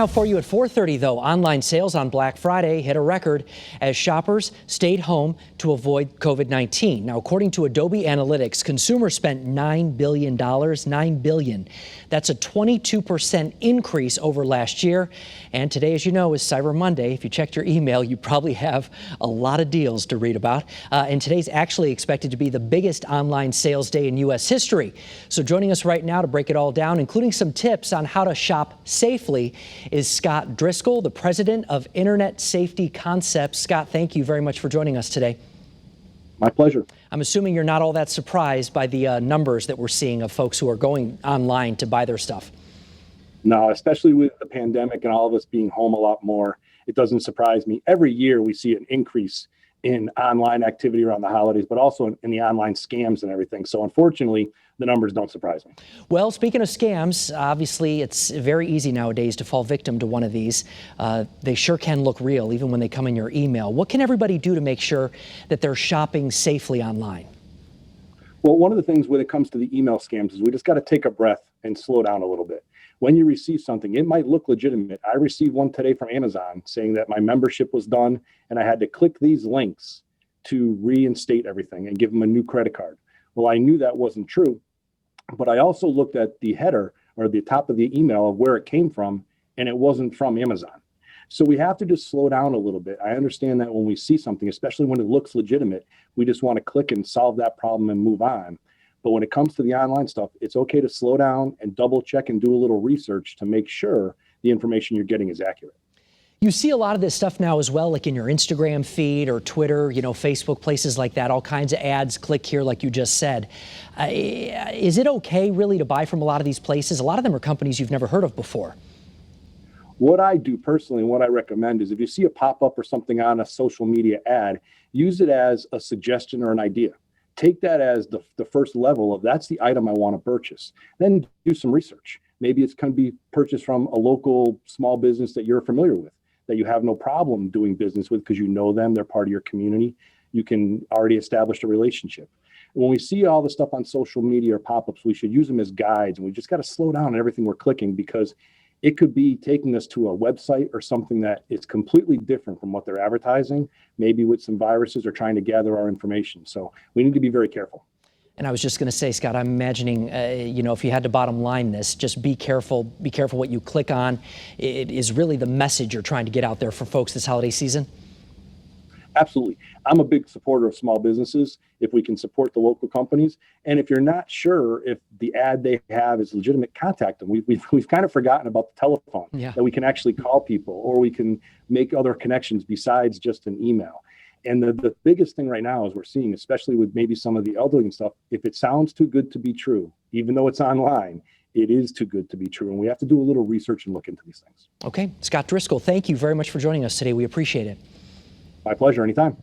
Now for you at 4:30, though, online sales on Black Friday hit a record as shoppers stayed home to avoid COVID-19. Now, according to Adobe Analytics, consumers spent $9 billion, $9 billion. That's a 22% increase over last year. And today, as you know, is Cyber Monday. If you checked your email, you probably have a lot of deals to read about. And today's actually expected to be the biggest online sales day in U.S. history. So joining us right now to break it all down, including some tips on how to shop safely, is Scott Driscoll, the president of Internet Safety Concepts. Scott, thank you very much for joining us today. My pleasure. I'm assuming you're not all that surprised by the numbers that we're seeing of folks who are going online to buy their stuff. No, especially with the pandemic and all of us being home a lot more, it doesn't surprise me. Every year we see an increase in online activity around the holidays, but also in the online scams and everything. So unfortunately, the numbers don't surprise me. Well, speaking of scams, obviously it's very easy nowadays to fall victim to one of these. They sure can look real, even when they come in your email. What can everybody do to make sure that they're shopping safely online? Well, one of the things when it comes to the email scams is we just got to take a breath and slow down a little bit. When you receive something, it might look legitimate. I received one today from Amazon saying that my membership was done and I had to click these links to reinstate everything and give them a new credit card. Well, I knew that wasn't true, but I also looked at the header or the top of the email of where it came from, and it wasn't from Amazon. So we have to just slow down a little bit. I understand that when we see something, especially when it looks legitimate, we just want to click and solve that problem and move on. But when it comes to the online stuff, it's okay to slow down and double check and do a little research to make sure the information you're getting is accurate. You see a lot of this stuff now as well, like in your Instagram feed or Twitter, Facebook, places like that, all kinds of ads, click here, like you just said. Is it okay really to buy from a lot of these places? A lot of them are companies you've never heard of before. What I do personally and what I recommend is if you see a pop-up or something on a social media ad, use it as a suggestion or an idea. Take that as the first level of that's the item I want to purchase. Then do some research. Maybe it's going to be purchased from a local small business that you're familiar with, that you have no problem doing business with because you know them, they're part of your community. You can already establish a relationship. When we see all the stuff on social media or pop-ups, we should use them as guides, and we just got to slow down on everything we're clicking because it could be taking us to a website or something that is completely different from what they're advertising, maybe with some viruses or trying to gather our information. So we need to be very careful. And I was just going to say, Scott, I'm imagining, if you had to bottom line this, just be careful what you click on. It is really the message you're trying to get out there for folks this holiday season. Absolutely. I'm a big supporter of small businesses if we can support the local companies. And if you're not sure if the ad they have is legitimate, contact them. We've kind of forgotten about the telephone, that we can actually call people or we can make other connections besides just an email. And the biggest thing right now is we're seeing, especially with maybe some of the elderly and stuff, if it sounds too good to be true, even though it's online, it is too good to be true. And we have to do a little research and look into these things. Okay. Scott Driscoll, thank you very much for joining us today. We appreciate it. My pleasure. Anytime.